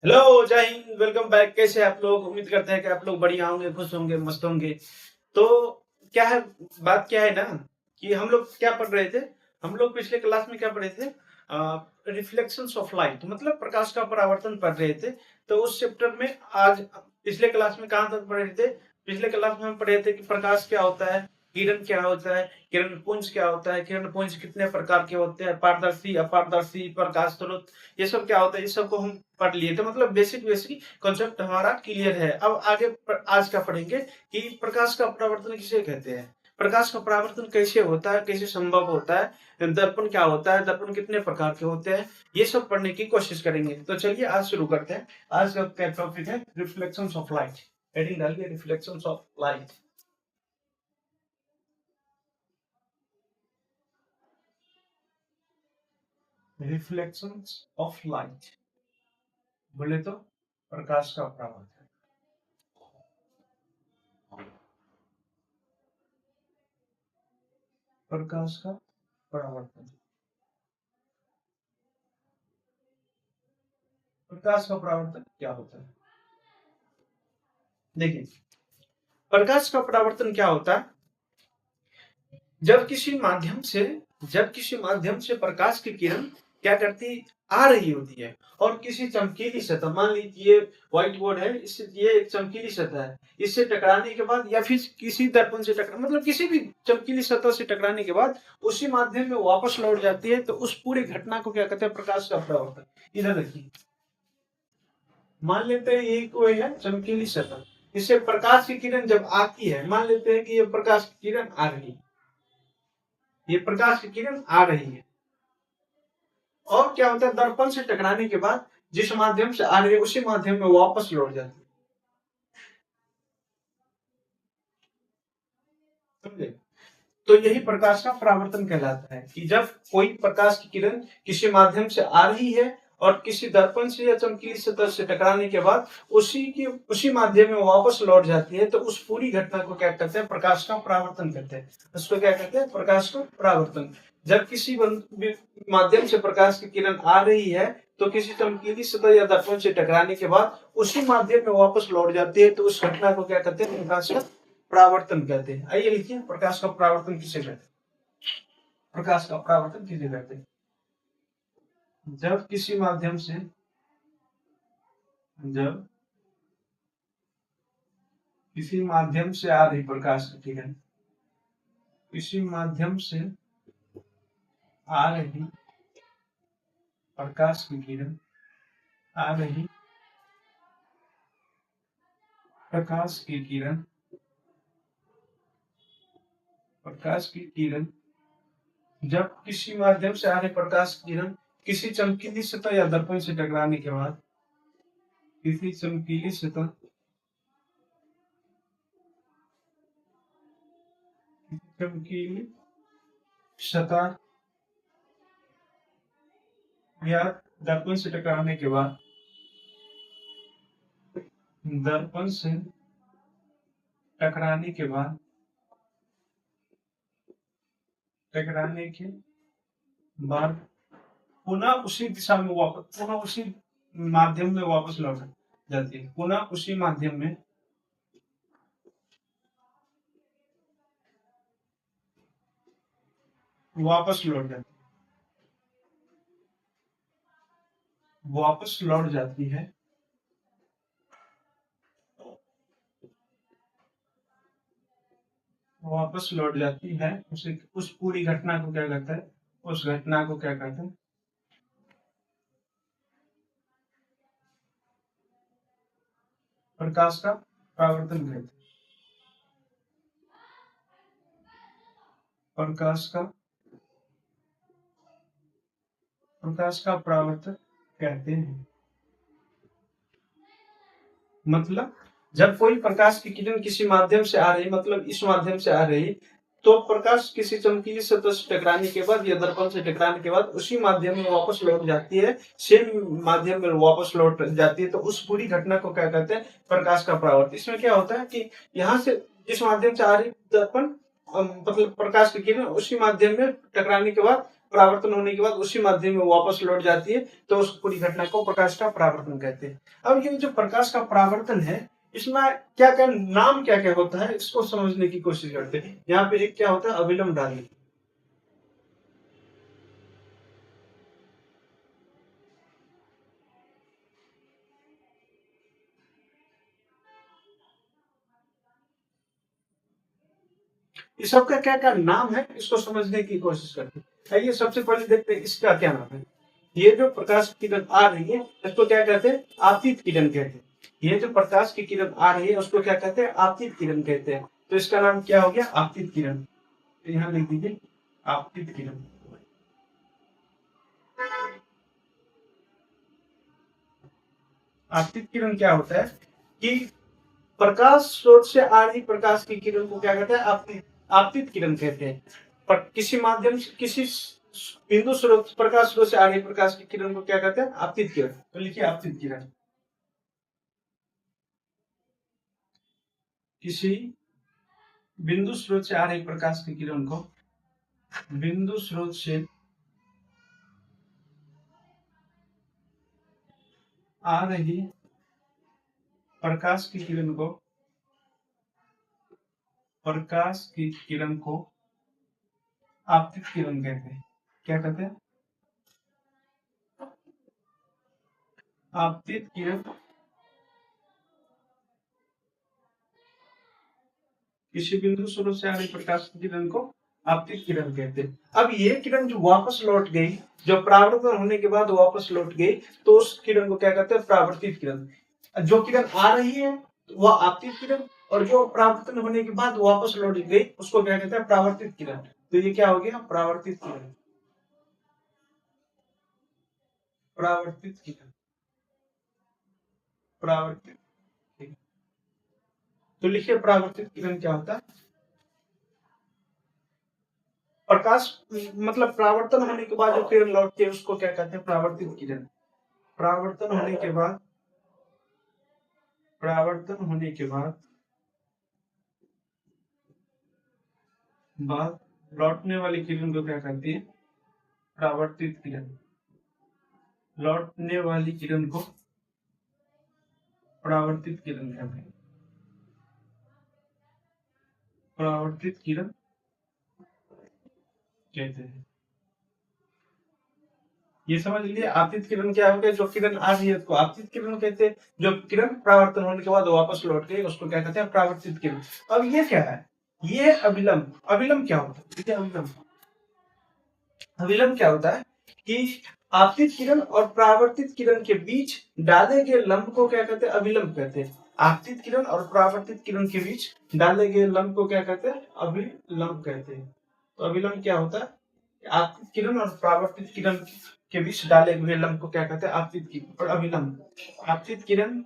Hello, जय Hind, welcome back. कैसे हैं आप लोग? उम्मीद करते हैं कि आप लोग बढ़िया होंगे, खुश होंगे, मस्त होंगे। तो क्या है, बात क्या है ना कि हम लोग क्या पढ़ रहे थे? हम लोग पिछले क्लास में क्या पढ़े थे? रिफ्लेक्शंस ऑफ लाइट, मतलब प्रकाश का परावर्तन पढ़ रहे थे। तो उस चैप्टर में आज पिछले क्लास में कहाँ तक पढ़े थे? पिछले क्लास में हम पढ़े थे कि प्रकाश क्या होता है, किरण क्या होता है, किरण पुंज क्या होता है, किरण पुंज कितने प्रकार के होते हैं, पारदर्शी, अपारदर्शी, प्रकाश स्रोत, ये सब क्या होता है, ये सब को हम पढ़ लिए थे। मतलब बेसिक बेसिक कॉन्सेप्ट हमारा क्लियर है। अब आगे आज का पढ़ेंगे कि प्रकाश का परावर्तन किसे कहते हैं, प्रकाश का परावर्तन कैसे होता है, कैसे संभव होता है, दर्पण क्या होता है, दर्पण कितने प्रकार के होते हैं, ये सब पढ़ने की कोशिश करेंगे। तो चलिए आज शुरू करते हैं। आज का टॉपिक है रिफ्लेक्शंस ऑफ लाइट। हेडिंग डालिए reflections of light. Reflections of light बोले तो प्रकाश का परावर्तन। प्रकाश का परावर्तन, प्रकाश का परावर्तन क्या होता है? देखिए, प्रकाश का परावर्तन क्या होता है? जब किसी माध्यम से जब किसी माध्यम से प्रकाश की किरण क्या करती, आ रही होती है, और किसी चमकीली सतह, मान लीजिए व्हाइट बोर्ड है, इससे ये एक चमकीली सतह है, इससे टकराने के बाद या फिर किसी दर्पण से टकरा, मतलब किसी भी चमकीली सतह से टकराने के बाद उसी माध्यम में वापस लौट जाती है, तो उस पूरी घटना को क्या कहते हैं? प्रकाश का परावर्तन। इधर देखिए, मान लेते हैं ये कोई है चमकीली सतह, इससे प्रकाश की किरण जब आती है, मान लेते हैं कि ये प्रकाश की किरण आ रही है, ये प्रकाश की किरण आ रही है, और क्या होता है, दर्पण से टकराने के बाद जिस माध्यम से आ रही है उसी माध्यम में वापस लौट जाती है। समझे? तो यही प्रकाश का परावर्तन कहलाता है कि जब कोई प्रकाश की किरण किसी माध्यम से आ रही है और किसी दर्पण से या चमकीली सतह से टकराने के बाद उसी माध्यम में वापस लौट जाती है, तो उस पूरी घटना को क्या कहते हैं? प्रकाश का परावर्तन कहते हैं। उसको क्या कहते हैं? प्रकाश का परावर्तन। जब किसी माध्यम से प्रकाश की किरण आ रही है, तो किसी चमकीली सतह या दर्पण से टकराने के बाद उसी माध्यम में वापस लौट जाती है, तो उस घटना को क्या कहते हैं? प्रकाश का परावर्तन कहते हैं। आइए लिखिए, प्रकाश का परावर्तन किसे कहते हैं? प्रकाश का परावर्तन किसे कहते हैं? जब किसी माध्यम से जब किसी माध्यम से आ रही प्रकाश की किरण, किसी माध्यम से आ रही प्रकाश की किरण, आ रही प्रकाश की किरण, प्रकाश की किरण, जब किसी माध्यम से आ रही प्रकाश की किरण किसी चमकीली सतह या दर्पण से टकराने के बाद, किसी चमकीली सतह, चमकीली सतह या दर्पण से टकराने के बाद, दर्पण से टकराने के बाद, टकराने के बाद पुनः उसी दिशा में वापस, पुनः उसी माध्यम में वापस लौट जाती है, पुनः उसी माध्यम में वापस लौट जाती है, वापस लौट जाती है, वापस लौट जाती है। उसे, उस पूरी घटना को क्या कहते हैं? उस घटना को क्या कहते हैं? प्रकाश का परावर्तन कहते हैं। प्रकाश का प्रकाश का परावर्तन कहते हैं। मतलब जब कोई प्रकाश की किरण किसी माध्यम से आ रही, मतलब इस माध्यम से आ रही, तो प्रकाश किसी चमकीली सतह से टकराने के बाद या दर्पण से टकराने के बाद उसी माध्यम में वापस लौट जाती है, सेम माध्यम में वापस लौट जाती है, तो उस पूरी घटना को क्या कहते हैं? प्रकाश का परावर्तन। इसमें क्या होता है कि यहाँ से जिस माध्यम से आ रही दर्पण मतलब प्रकाश की किरण उसी माध्यम में टकराने के बाद परावर्तन होने के बाद उसी माध्यम में वापस लौट जाती है, तो उस पूरी घटना को प्रकाश का परावर्तन कहते हैं। अब ये जो प्रकाश का परावर्तन है, इसमें क्या क्या नाम क्या क्या होता है, इसको समझने की कोशिश करते हैं। यहाँ पे एक क्या होता है, अभिलंब डालने। ये सबका क्या क्या नाम है, इसको समझने की कोशिश करते हैं। आइए सबसे पहले देखते हैं इसका क्या नाम है। ये जो प्रकाश की किरण आ रही है, इसको क्या कहते हैं, आपतित किरण कहते हैं। ये जो प्रकाश की किरण आ रही है, उसको क्या कहते हैं, आपतित किरण कहते हैं। तो इसका नाम क्या हो गया, आपतित किरण। तो यहाँ लिख दीजिए आपतित किरण। आपतित किरण क्या होता है कि प्रकाश स्रोत से आ रही प्रकाश की किरण को क्या कहते हैं, आपतित आपतित किरण कहते हैं। पर किसी माध्यम से, किसी बिंदु स्रोत, प्रकाश स्रोत से आ रही प्रकाश की किरण को क्या कहते हैं, आपतित किरण। तो लिखिए आपतित किरण। किसी बिंदु स्रोत से आ रही प्रकाश की किरण को, बिंदु स्रोत से आ रही प्रकाश की किरण को, प्रकाश की किरण को आपतित किरण कहते हैं। क्या कहते हैं, आपतित किरण। किसी बिंदु स्रोत से आ रही प्रकाश की किरण को आपतित किरण कहते हैं। अब ये किरण जो वापस लौट गई, जो परावर्तन होने के बाद वापस लौट गई, तो उस किरण को क्या कहते हैं, परावर्तित किरण। जो किरण आ रही है वह आपतित किरण, और जो परावर्तन होने के बाद वापस लौट गई, उसको क्या कहते हैं, परावर्तित किरण। तो ये क्या हो गया, परावर्तित किरण। परावर्तित किरण, परावर्तित किरण। तो लिखिए परावर्तित किरण क्या होता है। प्रकाश मतलब परावर्तन होने के बाद जो किरण लौटती है उसको क्या कहते हैं, परावर्तित किरण। परावर्तन होने के बाद, परावर्तन होने के बाद लौटने वाली किरण को क्या कहती है, परावर्तित किरण। लौटने वाली किरण को परावर्तित किरण कहते हैं। परावर्तित किरण कहते हैं। ये समझ लीजिए आपतित किरण क्या हो गया, जो किरण आ रही है उसको आपतित किरण कहते हैं। जो किरण परावर्तन होने के बाद वापस लौट गई उसको क्या कहते हैं, परावर्तित किरण। अब ये क्या है, ये अभिलंब। अभिलंब क्या होता है, ठीक है, अभिलंब। अभिलंब क्या होता है कि आपतित किरण और परावर्तित किरण के बीच डाले गए लंब को क्या कहते हैं, अभिलंब कहते हैं। आपतित किरण और परावर्तित किरण के बीच डाले गए लंब को क्या कहते हैं, अभिलंब कहते हैं। तो अभिलंब क्या होता है, आपतित किरण और परावर्तित किरण के बीच डाले हुए लंब को क्या कहते हैं, आपतित किरण और अभिलंब। आपतित किरण,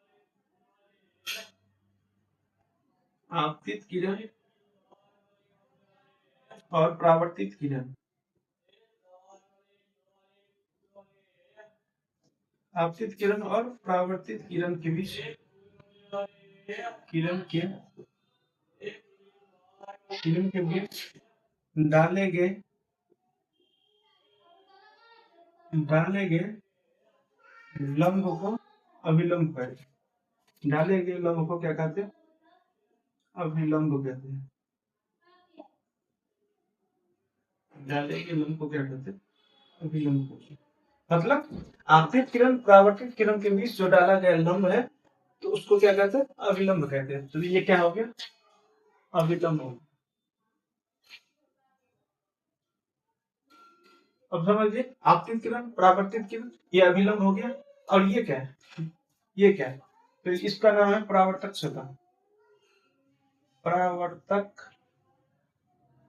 आपतित किरण और परावर्तित किरण, आपतित किरण और परावर्तित किरण के बीच, किरण के किरण के बीच डाले गए लंब को अभिलंब कहते हैं। डाले गए लंब को क्या कहते हैं, अभिलंब कहते हैं। डाले गए लंब को क्या कहते हैं, अभिलंब कहते हैं। मतलब आपतित किरण परावर्तित किरण के बीच जो डाला गया लंब है, तो उसको क्या कहते हैं, अभिलंब कहते हैं। तो ये क्या हो गया, अभिलंब हो गया। अब समझिए आपतित किरण परावर्तित किरण, ये अभिलंब हो गया। और ये क्या है, ये क्या है, तो इसका नाम है परावर्तक सतह। परावर्तक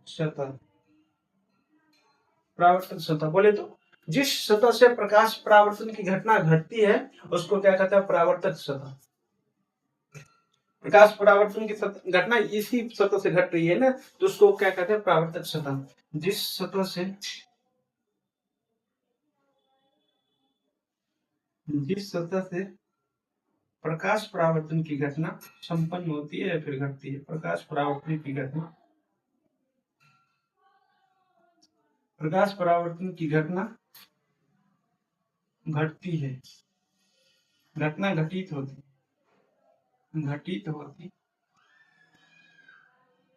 सतह, परावर्तक सतह बोले तो जिस सतह से प्रकाश परावर्तन की घटना घटती है उसको क्या कहते हैं, परावर्तक सतह। प्रकाश परावर्तन की घटना इसी सतह से घट रही है ना, तो उसको क्या कहते हैं, परावर्तक सतह। जिस सतह से, जिस सतह से प्रकाश परावर्तन की घटना संपन्न होती है या फिर घटती है, प्रकाश परावर्तन की घटना प्रकाश परावर्तन की घटना घटती है, घटना घटित होती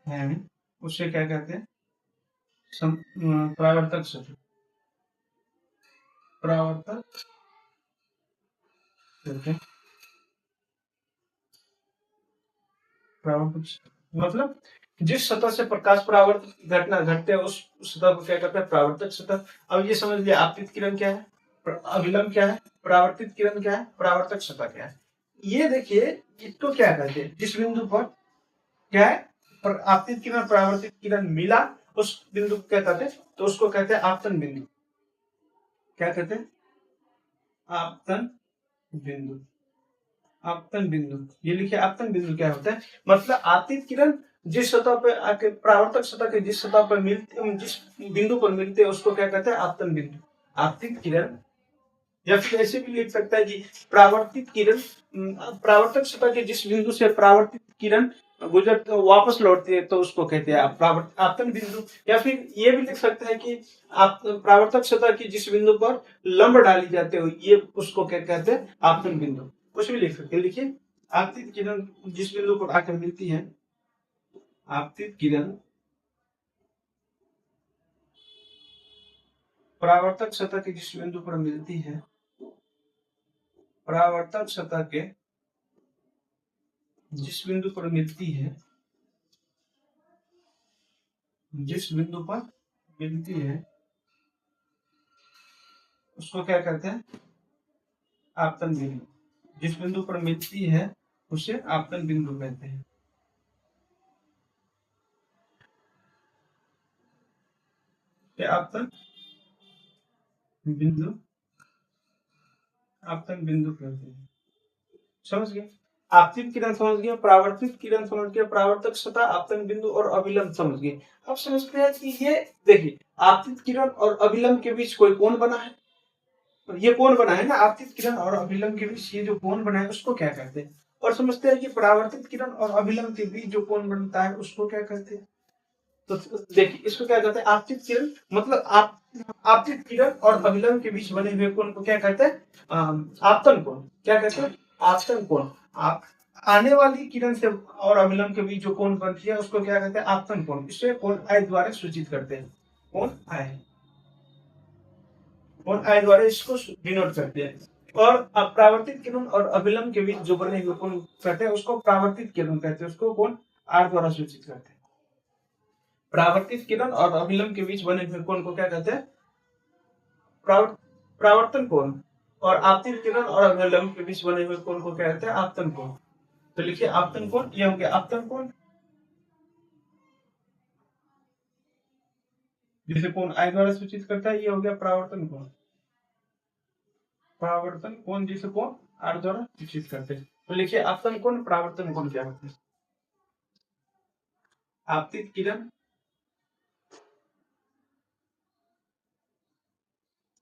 है, उसे क्या कहते हैं? परावर्तक सतह। परावर्तक सतह, परावर्तक मतलब जिस सतह से प्रकाश परावर्तन घटना घटते हैं उस सतह को क्या कहते हैं? परावर्तक सतह। अब ये समझ लिया आपतित किरण क्या है, अभिलंब क्या है, परावर्तित किरण क्या है, परावर्तक सतह क्या है। ये देखिए इसको क्या कहते हैं? जिस बिंदु पर क्या है? आपतित किरण परावर्तित किरण मिला उस बिंदु को क्या कहते हैं? तो उसको कहते हैं आपतन बिंदु। क्या कहते हैं? आपतन बिंदु। आपतन बिंदु, ये लिखिए आपतन बिंदु क्या होता है? मतलब आपतित किरण जिस सतह पे आके परावर्तक सतह के जिस सतह पर मिलते, जिस बिंदु पर मिलते हैं उसको क्या कहते हैं? आपतन बिंदु। आपतित किरण, या फिर ऐसे भी लिख सकता है कि परावर्तित किरण, परावर्तक सतह के जिस बिंदु से परावर्तित किरण गुजर वापस लौटती है तो उसको कहते हैं आपतन बिंदु। या फिर ये भी लिख सकते हैं कि आप परावर्तक सतह की जिस बिंदु पर लंब डाली जाते हो ये उसको क्या कहते हैं? आपतन बिंदु। कुछ भी लिख सकते हैं। लिखिए आपतित किरण जिस बिंदु पर आकर मिलती है, आपतित किरण परावर्तक सतह के जिस बिंदु पर मिलती है, परावर्तक सतह के जिस बिंदु पर मिलती है, जिस बिंदु पर मिलती है उसको क्या कहते हैं? आपतन बिंदु। जिस बिंदु पर मिलती है उसे आपतन बिंदु कहते हैं। आपतन बिंदु, आपतन बिंदु कहते हैं। समझ गए? आपतित किरण समझ गए, परावर्तित किरण समझ गए, परावर्तक सतह, आपतन बिंदु और अभिलंब समझ गए। अब समझते हैं कि ये देखिए आपतित किरण और अभिलंब के बीच कोई कोण बना है, ये कोण बना है ना, आपतित किरण और अभिलंब के बीच ये जो कोण बना है उसको क्या कहते हैं? और समझते हैं कि परावर्तित किरण और अभिलंब के बीच जो कोण बनता है उसको क्या कहते हैं? तो देखिए इसको क्या कहते हैं? आपतित किरण मतलब आपतित किरण और अभिलंब के बीच बने हुए कोण को क्या कहते हैं? आपतन कोण। क्या कहते हैं? आपतन कोण। आप आने वाली किरण से और अभिलंब के बीच जो कोण बनती है उसको क्या कहते हैं? आपतन कोण। इसे कोण आई द्वारा सूचित करते हैं। कोण आई, कोण आई द्वारा इसको डिनोट करते हैं। और परावर्तित किरण और अभिलंब के बीच जो बने हुए कोण कहते हैं उसको परावर्तित किरण कहते हैं, उसको कोण आर द्वारा सूचित करते हैं। परावर्तित किरण और अभिलंब के बीच बने हुए कोण को क्या कहते हैं? परावर्तन कोण। और आपतित किरण और अभिलंब के बीच बने हुए कोण को क्या कहते हैं? आपतन कोण। तो लिखिए आपतन कोण, ये हो गया आपतन कोण, जिसे कोण आई द्वारा सूचित करता है। ये हो गया परावर्तन कोण, परावर्तन कोण जिसे कोण आर द्वारा सूचित करते हैं। तो लिखिए आपतन कोण, परावर्तन कोण क्या होते हैं? आपतित किरण,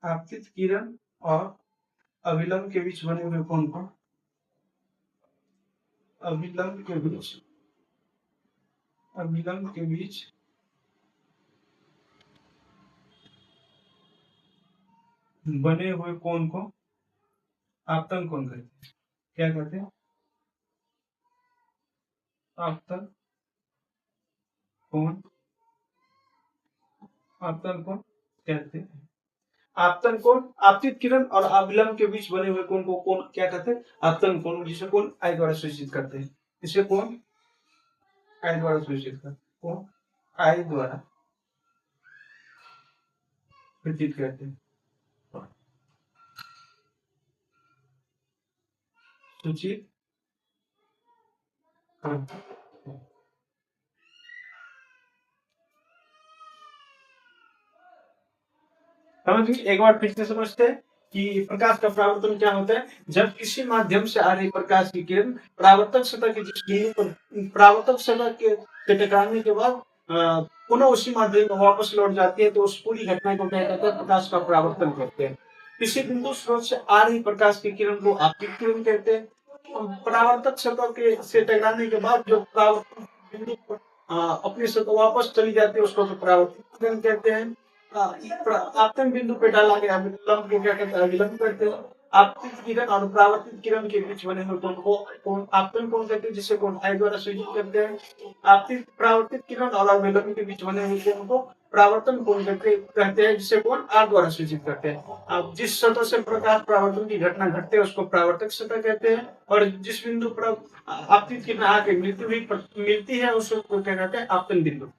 आपतित किरण और अभिलंब के बीच बने हुए कोण को, अभिलंब के बीच, अभिलंब के बीच बने हुए कोण को आपतन कोण कहते हैं। क्या कहते हैं? आपतन कोण, आपतन कोण कहते हैं। आपतन कोण, आपतित किरण और अभिलंब के बीच बने हुए कोण को कोण क्या कहते हैं? आपतन कोण, जिसे कोण आई द्वारा सूचित करते हैं। इसे कोण आई द्वारा सूचित करते हैं, कोण आई द्वारा सूचित करते हैं, सूचित करते हैं। समझ गए? एक बार फिर से समझते हैं कि प्रकाश का परावर्तन क्या होता है। जब किसी माध्यम से आ रही प्रकाश की किरण परावर्तक सतह के जिस बिंदु पर, परावर्तक सतह के टकराने के बाद पुनः उसी माध्यम में वापस लौट जाती है तो उस पूरी घटना को क्या कहते हैं? प्रकाश का परावर्तन कहते हैं। किसी बिंदु स्रोत से आ रही प्रकाश की किरण को आपतित किरण कहते हैं। परावर्तक सतह के से टकराने के बाद जो परावर्तक बिंदु पर अपनी सतह वापस चली जाती है उसको परावर्तित किरण कहते हैं। आपतन बिंदु पे डाला गया विलंब को क्या कहते हैं, विलंब करते हैं। आपतित किरण और परावर्तित किरण के बीच बने हुए कोण को आपतन कोण कहते हैं, जिसे कोण I द्वारा सूचित करते हैं। आपतित परावर्तित किरण और अविलंब के बीच बने हुए कोण को परावर्तन कोण कहते हैं, जिसे कोण R द्वारा सूचित करते हैं। अब जिस सतह से प्रकाश परावर्तन की घटना घटते है उसको परावर्तक सतह कहते हैं, और जिस बिंदु पर आपतित किरण आके मिलती है उसको क्या कहते हैं, आपतन बिंदु।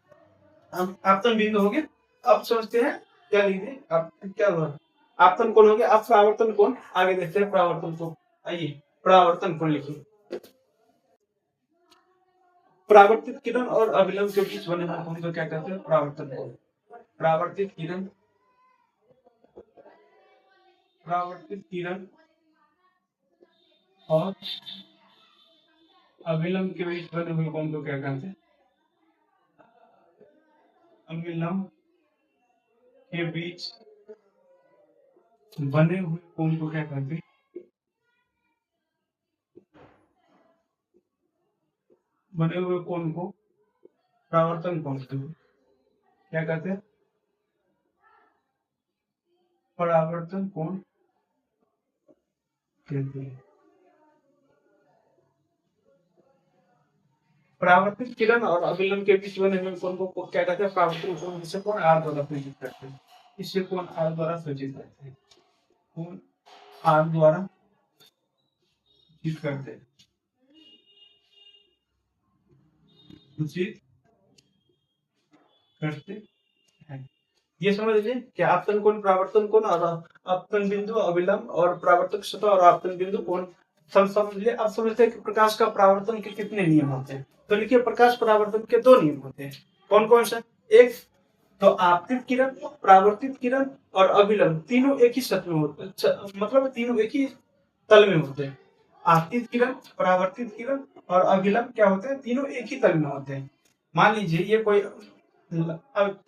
आपतन बिंदु हो गया। अब समझते हैं क्या लिखे, आप क्या हुआ, आपतन कोण हो गया। अब परावर्तन कोण आगे देखते हैं, परावर्तन कोण। आइए परावर्तन कोण लिखिए। परावर्तित किरण और अभिलंब के बीच बने हुए कोण को क्या कहते हैं, परावर्तन कोण। परावर्तित किरण, परावर्तित किरण और अभिलंब के बीच बने हुए कोण को क्या कहते हैं, अभिलंब के बीच बने हुए कोण को क्या कहते हैं, बने हुए कोण को परावर्तन कोण क्या कहते हैं, परावर्तन कोण कहते हैं। परावर्तित किरण और अभिलंब के बीच बने हुए कोण को क्या कहते हैं, परावर्तन कोण, जिसे कोण R द्वारा सूचित करते हैं। इसे कोण R द्वारा सूचित करते हैं, कोण R द्वारा सूचित करते हैं, सूचित करते हैं। ये समझ लीजिए कि आपतन कोण, परावर्तन कोण और आपतन बिंदु, अभिलंब और परावर्तक सतह और आपतन बिंदु कोण समझ लिए। अब समझते हैं कि प्रकाश का परावर्तन के कितने नियम होते हैं। तो लिखिए, प्रकाश परावर्तन के 2 नियम होते हैं। कौन कौन से? एक तो आपतित किरण, परावर्तित किरण और अभिलंब तीनों एक ही सतह में होते हैं, मतलब तीनों एक ही तल में होते हैं। आपतित किरण, परावर्तित किरण और अभिलंब क्या होते हैं, तीनों एक ही तल में होते हैं। मान लीजिए ये कोई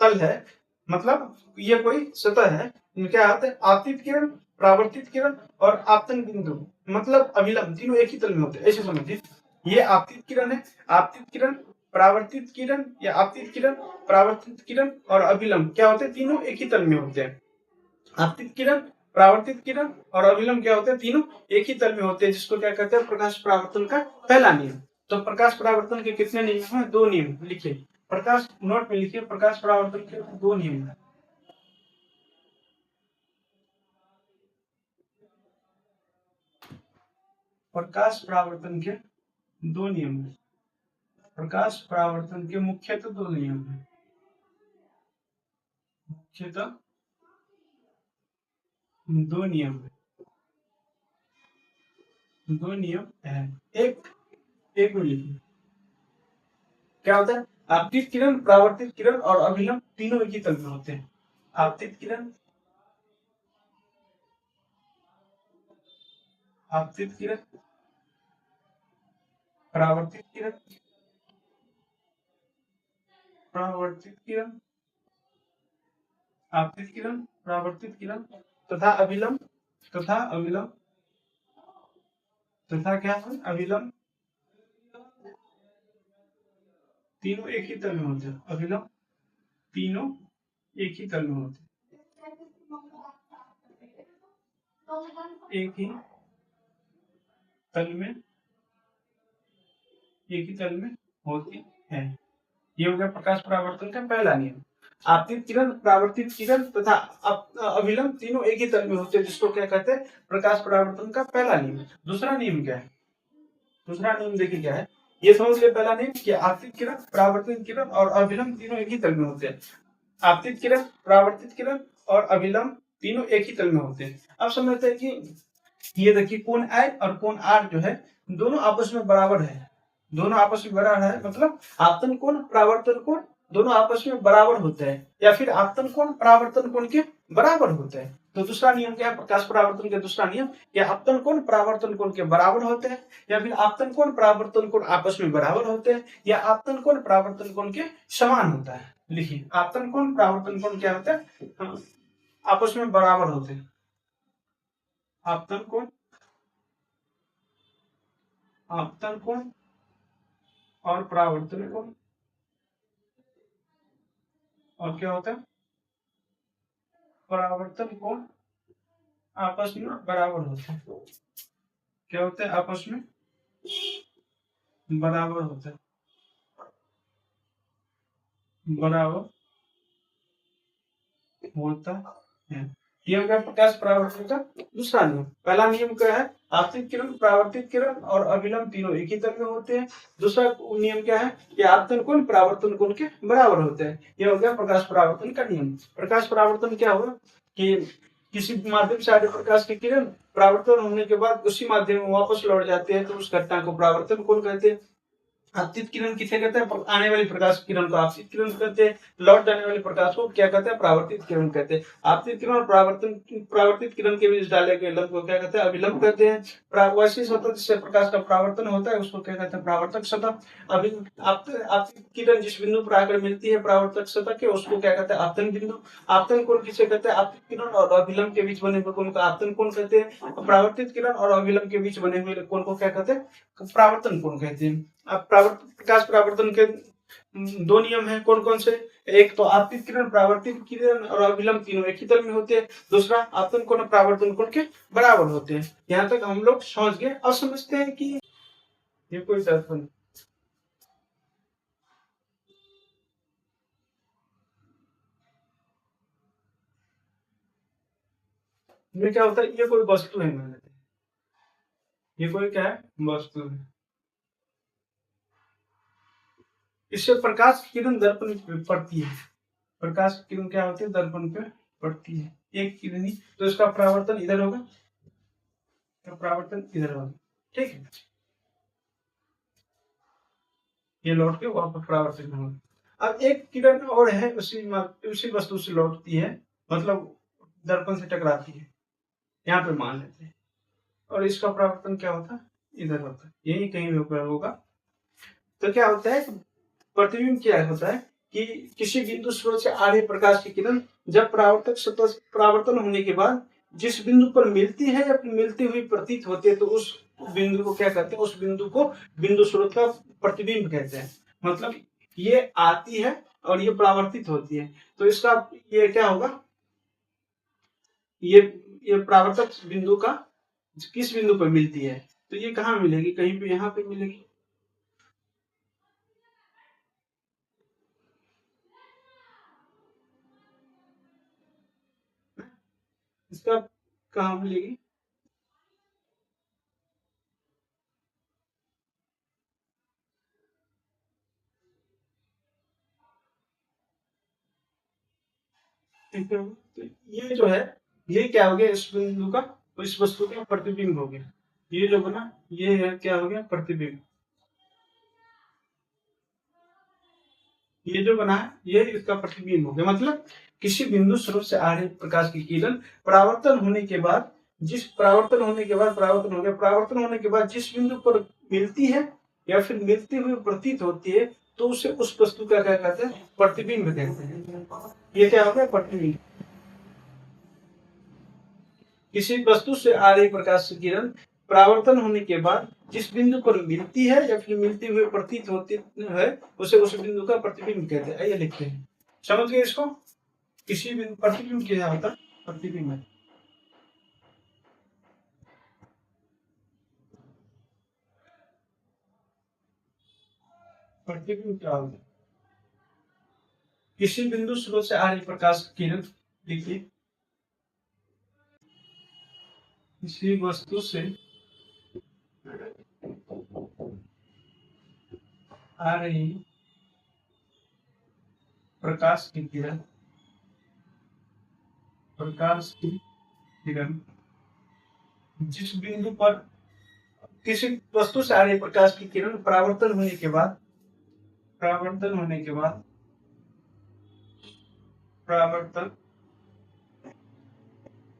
तल है, मतलब ये कोई सतह है, क्या होता है, आपतित किरण, परावर्तित किरण और आपतन बिंदु मतलब अभिलंब तीनों एक ही तल में होते हैं। ऐसे समझिए, ये आपतित किरण है, आपतित किरण, परावर्तित किरण या आपतित किरण, परावर्तित किरण और अभिलंब क्या होते हैं, तीनों एक ही तल में होते हैं। आपतित किरण, परावर्तित किरण और अभिलंब क्या होते हैं, तीनों एक ही तल में होते हैं, जिसको क्या कहते हैं, प्रकाश परावर्तन का पहला नियम। तो प्रकाश परावर्तन के कितने नियम हैं? 2 नियम लिखिए, प्रकाश नोट में लिखिए, प्रकाश परावर्तन के 2 नियम हैं। प्रकाश परावर्तन के 2 नियम हैं। प्रकाश परावर्तन के मुख्यतः 2 नियम हैं, मुख्यतः 2 नियम है, 2 नियम है। एक में लिखिए, क्या होता है, आपतित किरण, परावर्तित किरण और अभिलंब तीनों एक ही तल में होते हैं। आपतित किरण, आपतित किरण, परावर्तित किरण, परावर्तित किरण, आपतित किरण, परावर्तित किरण तथा अभिलंब, तथा अभिलंब, तथा क्या है, अभिलंब तीनों एक ही तल में होते हैं। अभिलंब तीनों एक ही तल में होते हैं, एक ही तल में, एक ही तल में होती है। ये हो गया प्रकाश परावर्तन का पहला नियम। आपतित किरण, परावर्तित किरण तथा अभिलंब तीनों एक ही तल में होते हैं, जिसको क्या कहते हैं, प्रकाश परावर्तन का पहला नियम। दूसरा नियम क्या है? दूसरा नियम देखिए क्या है, ये समझ लिया पहला नियम कि आपतित किरण, परावर्तित किरण और अभिलंब तीनों एक ही तल में होते हैं। आपतित किरण, परावर्तित किरण और अभिलंब तीनों एक ही तल में होते हैं। अब समझते हैं कि ये देखिए, कोण I और कोण R जो है, दोनों आपस में बराबर है, दोनों आपस में बराबर है, मतलब आपतन कोण, परावर्तन कोण दोनों आपस में बराबर होते हैं, या फिर आपतन कोण परावर्तन कोण के बराबर होते हैं। तो दूसरा नियम क्या है, प्रकाश परावर्तन के दूसरा नियम, या आपतन कोण परावर्तन कोण के बराबर होते हैं, या फिर आपतन कोण परावर्तन कोण आपस में बराबर होते हैं, या आपतन कोण परावर्तन कोण के समान होता है। लिखिए, आपतन कोण परावर्तन कोण क्या होता है, आपस में बराबर होते हैं। आपतन कोण, आपतन कोण और परावर्तन कोण और क्या होता है, परावर्तन कोण आपस में बराबर होते हैं। क्या होते हैं? आपस में बराबर होते हैं, बराबर होता है। ये हो गया प्रकाश परावर्तन का दूसरा नियम। पहला नियम क्या है? आपतित किरण, परावर्तित किरण और अभिलंब तीनों एक ही तरह में होते हैं। दूसरा नियम क्या है? कि आपतन कोण परावर्तन कोण के बराबर होते हैं। यह हो गया प्रकाश परावर्तन का नियम। प्रकाश परावर्तन क्या हुआ कि किसी माध्यम से आ रहे प्रकाश की किरण परावर्तन होने के बाद उसी माध्यम में वापस लौट जाते हैं, तो उस घटना को परावर्तन कोण कहते हैं। आपतित किरण किसे कहते हैं? आने वाली प्रकाश किरण को आपतित किरण कहते हैं। लौट जाने वाले प्रकाश को क्या कहते हैं? परावर्तित किरण कहते हैं। आपतित किरण और परावर्तित किरण के बीच डाले गए लंब को क्या कहते हैं? अभिलंब कहते हैं। वैसी सतह जिससे प्रकाश का परावर्तन होता है उसको क्या कहते हैं? परावर्तक सतह। अभी आपतित किरण जिस बिंदु पर आकर मिलती है परावर्तक सतह के, उसको क्या कहते हैं? आपतन बिंदु। आपतन कोण किसे कहते हैं? आपतित किरण और अभिलंब के बीच बने हुए कोण को आपतन कोण कहते हैं। परावर्तित किरण और अभिलंब के बीच बने हुए कोण को क्या कहते हैं? परावर्तन कोण कहते हैं। अब प्रकाश परावर्तन के दो नियम हैं, कौन कौन से? एक तो आपतित किरण, परावर्तित किरण और अभिलंब तीनों एक ही तरह में होते हैं। दूसरा आपतन कोण परावर्तन कोण के बराबर होते हैं। यहाँ तक हम लोग समझ गए। अब समझते हैं कि ये कोई दर्पण में क्या होता है? ये कोई वस्तु है, मान लेते हैं ये कोई क्या है? वस्तु है। इससे प्रकाश की किरण दर्पण पे पड़ती है। प्रकाश की किरण क्या होती है? दर्पण पे पड़ती है, एक किरण ही, तो इसका परावर्तन इधर होगा, तो परावर्तन इधर होगा। ठीक है, ये लौट के वापस परावर्तित होगा। अब एक किरण और है, उसी वस्तु से लौटती है, मतलब दर्पण से टकराती है, यहाँ पे मान लेते हैं, और इसका परावर्तन क्या होता है? इधर होता है, यही कहीं भी होगा। तो क्या होता है? प्रतिबिंब क्या होता है कि किसी बिंदु स्रोत से आ रहे प्रकाश की किरण जब परावर्तक सतह परावर्तन होने के बाद जिस बिंदु पर मिलती है या मिलती हुई प्रतीत होती है, तो उस बिंदु को क्या कहते हैं? उस बिंदु को बिंदु स्रोत का प्रतिबिंब कहते हैं। मतलब ये आती है और ये परावर्तित होती है, तो इसका ये क्या होगा? ये ये परावर्तक बिंदु का किस बिंदु पर मिलती है, तो ये कहाँ मिलेगी? कहीं पे यहाँ पे मिलेगी। इसका कहाँ मिलेगी? ठीक है, तो ये जो है, ये क्या हो गया? इस बिंदु का, इस वस्तु का प्रतिबिंब हो गया। ये जो बना, ये है क्या हो गया? प्रतिबिंब। ये जो बना है, ये इसका प्रतिबिंब हो गया। मतलब किसी बिंदु स्रोत से आ रही प्रकाश की किरण परावर्तन होने के बाद परावर्तन होने के बाद परावर्तन हो गया, परावर्तन होने के बाद जिस बिंदु पर मिलती है या फिर मिलती हुई प्रतीत होती है, तो उसे उस वस्तु का क्या कहते हैं? प्रतिबिंब कहते हैं। ये क्या हो गया? प्रतिबिंब। किसी वस्तु से आ रही प्रकाश की किरण परावर्तन होने के बाद जिस बिंदु पर मिलती है या फिर मिलते हुए प्रतीत होती है, उसे उस बिंदु का प्रतिबिंब कहते हैं। आइए लिखते हैं, समझ गए इसको? किसी बिंदु प्रतिबिंब क्या होता है? प्रतिबिंब है। प्रतिबिंब क्या होता है? किसी बिंदु स्रोत से आ रही प्रकाश की किरण, देखिए, किसी वस्तु से आ रही प्रकाश की किरण, प्रकाश की किरण जिस बिंदु पर किसी वस्तु से आ रही प्रकाश की किरण परावर्तन होने के बाद परावर्तन होने के बाद परावर्तन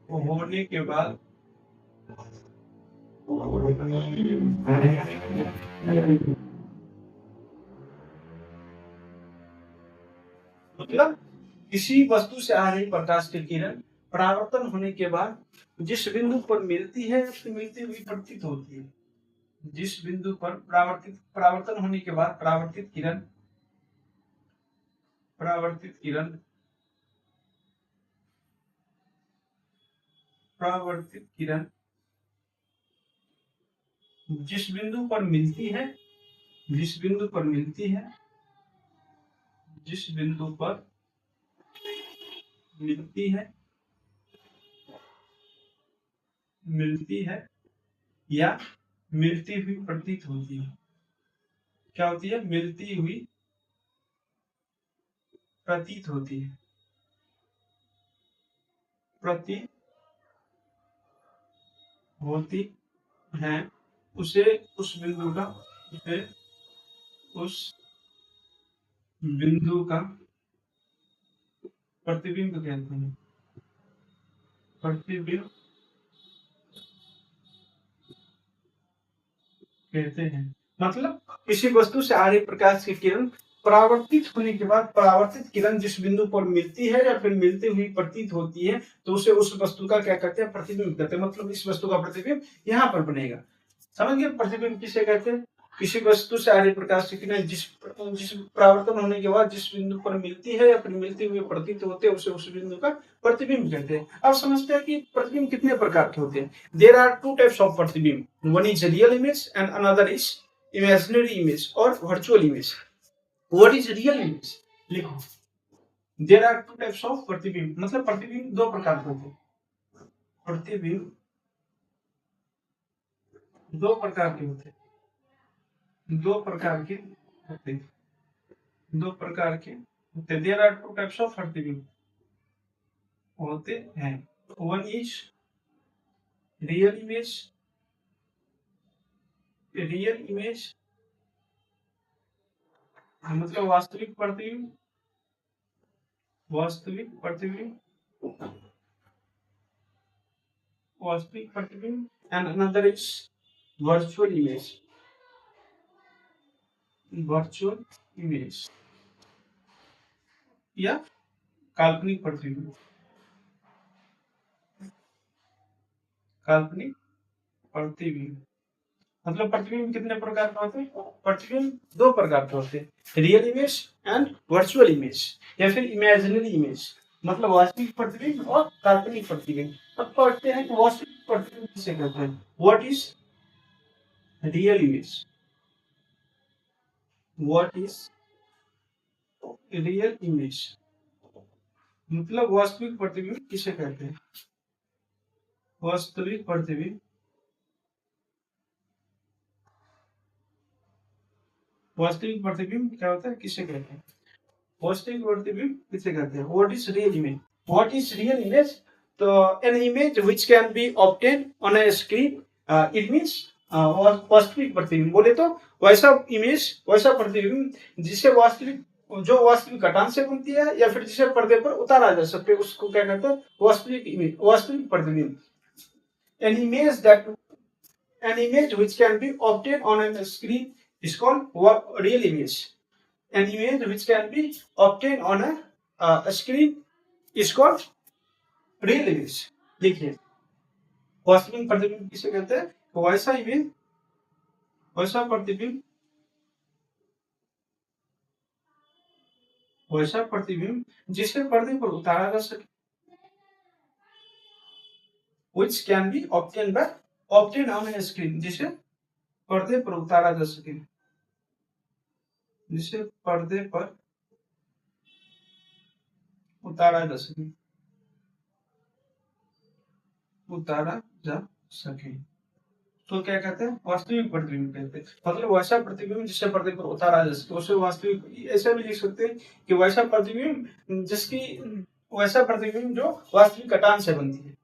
होने के बाद मतलब किसी वस्तु से आ रही प्रकाश की किरण परावर्तन होने के बाद जिस बिंदु पर मिलती है, उससे मिलती हुई प्रतीत होती है, जिस बिंदु पर परावर्तन होने के बाद परावर्तित किरण परावर्तित किरण जिस बिंदु पर मिलती है, जिस बिंदु पर मिलती है, जिस बिंदु पर मिलती है, मिलती है या मिलती हुई प्रतीत होती है। क्या होती है? मिलती हुई प्रतीत होती है, प्रतीत होती है, उसे उस बिंदु का, उसे उस बिंदु का प्रतिबिंब कहते हैं। प्रतिबिंब कहते हैं। मतलब किसी वस्तु से आ रही प्रकाश की किरण परावर्तित होने के बाद, परावर्तित किरण जिस बिंदु पर मिलती है या फिर मिलती हुई प्रतीत होती है, तो उसे उस वस्तु का क्या कहते हैं? प्रतिबिंब कहते हैं। मतलब इस वस्तु का प्रतिबिंब यहाँ पर बनेगा। समझ गए? प्रतिबिंब किसे कहते हैं? किसी वस्तु से आ रही प्रकाश की किरण जिस परावर्तन होने के बाद जिस बिंदु पर मिलती है या फिर मिलती हुई प्रतीत होते हैं, उसे उस बिंदु का प्रतिबिंब कहते हैं। अब समझते हैं कि प्रतिबिंब कितने प्रकार के होते हैं। There are two types of प्रतिबिंब, one is real image and another is imaginary image और virtual image. What is real image? लिखो, there are two types of प्रतिबिंब, मतलब प्रतिबिंब दो प्रकार के होते हैं। प्रतिबिंब दो प्रकार के होते हैं, दो प्रकार के होते हैं, दो प्रकार के होते हैं। There are two types of प्रतिबिंब होते हैं। One is real image, real image मतलब वास्तविक प्रतिबिंब, वास्तविक प्रतिबिंब, वास्तविक प्रतिबिंब, and another is virtual image, virtual image या काल्पनिक प्रतिबिंब, काल्पनिक प्रतिबिंब। मतलब प्रतिबिंब कितने प्रकार के होते हैं? प्रतिबिंब दो प्रकार के होते हैं, real image and virtual image या फिर इमेजिनरी इमेज। मतलब वास्तविक प्रतिबिंब और काल्पनिक प्रतिबिंब। अब पढ़ते हैं कि वास्तविक प्रतिबिंब किसे कहते हैं। What is real image? What is real image? मतलब वास्तविक प्रतिबिंब किसे कहते हैं? वास्तविक प्रतिबिंब, वास्तविक प्रतिबिंब क्या होता है, किसे कहते हैं? वास्तविक प्रतिबिंब किसे कहते हैं? What is real image? What is real image? तो an image which can be obtained on a screen, it means वास्तविक प्रतिबिंब। बोले तो वैसा इमेज, वैसा प्रतिबिंब जिसे वास्तविक, जो वास्तविक घटान से बनती है या फिर जिसे पर्दे पर उतारा जा सके, उसको क्या कहते हैं? वास्तविक इमेज, वास्तविक प्रतिबिंब। An image that, an image which can be obtained on a screen is called real image. An image which can be obtained on a screen is called real image. देखिए, वास्तविक प्रतिबिंब किसे कहते हैं? वैसा इमेज, वैसा प्रतिबिंब, वैसा प्रतिबिंब जिसे पर्दे पर उतारा जा सके, which can be obtained on a screen, जिसे पर्दे पर उतारा जा सके, जिसे पर्दे पर उतारा जा सके, उतारा जा सके, तो क्या कहते हैं? वास्तविक प्रतिबिंब कहते हैं। मतलब वैसा प्रतिबिंब जिसे पर्दे पर उतारा जा सके, उसे वास्तविक। ऐसा भी लिख सकते हैं कि वैसा प्रतिबिंब जिसकी, वैसा प्रतिबिंब जो वास्तविक घटान से बनती है,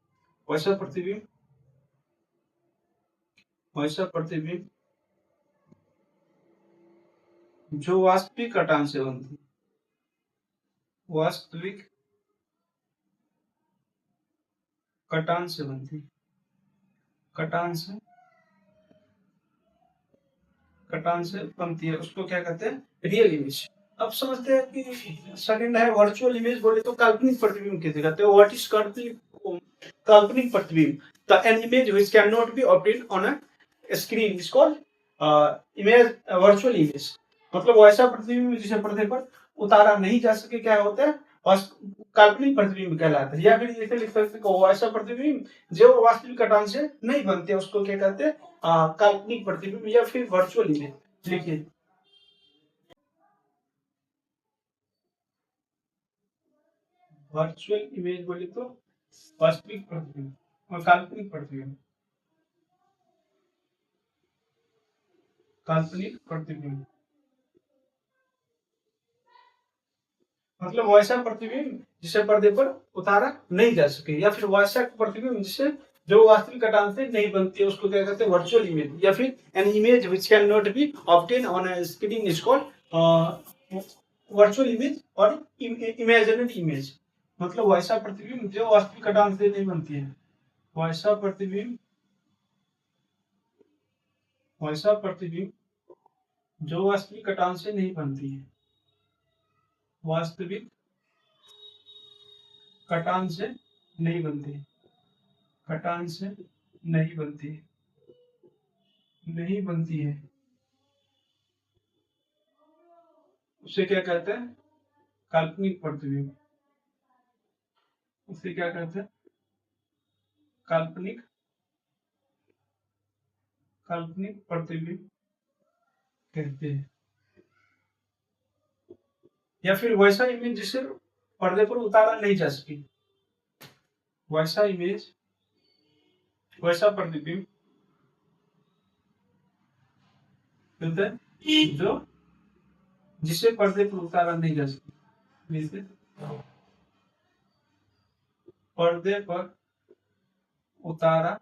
वैसा प्रतिबिंब, वैसा प्रतिबिंब जो वास्तविक घटान से बनती है, वास्तविक घटान से बनती है, घटान से, घटान से बनती है, उसको क्या कहते हैं? Real image. अब समझते हैं कि सेकंड है वर्चुअल इमेज। बोले तो काल्पनिक प्रतिबिंब किसे कहते हैं? व्हाट इज काल्पनिक प्रतिबिंब? The N image which can not be obtained on a screen is called image, virtual image. मतलब वैसा प्रतिबिंब जिसे पर्दे पर उतारा नहीं जा सके, क्या होता है? काल्पनिक प्रतिबिंब कहलाता है। या फिर जैसे लिख सकते हैं ऐसा प्रतिबिंब जो वास्तविक घटना से नहीं बनते उसको क्या कहते हैं, काल्पनिक प्रतिबिंब या फिर वर्चुअल इमेज। लिखिए वर्चुअल इमेज बोले तो वास्तविक प्रतिबिंब और काल्पनिक प्रतिबिंब। काल्पनिक प्रतिबिंब मतलब वैसा प्रतिबिंब जिसे पर्दे पर उतारा नहीं जा सके, या फिर वैसा प्रतिबिंब जिसे जो वास्तविक घटना से नहीं बनती है उसको क्या कहते हैं, वर्चुअल इमेज। या फिर N image which can not be obtained on a screen is called virtual image और इमेजिनरी इमेज। मतलब वैसा प्रतिबिंब जो वास्तविक घटना से नहीं बनती है, वैसा प्रतिबिंब जो वास्तविक घटना से नहीं बनती है, वास्तविक घटना से नहीं बनती, घटना से नहीं बनती, नहीं बनती है, उसे क्या कहते हैं, काल्पनिक प्रतिबिंब। उसे क्या कहते हैं, काल्पनिक काल्पनिक प्रतिबिंब कहते हैं। या फिर वैसा इमेज जिसे पर्दे पर उतारा नहीं जा सके, वैसा इमेज, वैसा प्रतिबिंब कहते हैं जो जिसे पर्दे पर उतारा नहीं जा सके, जिसे पर्दे पर उतारा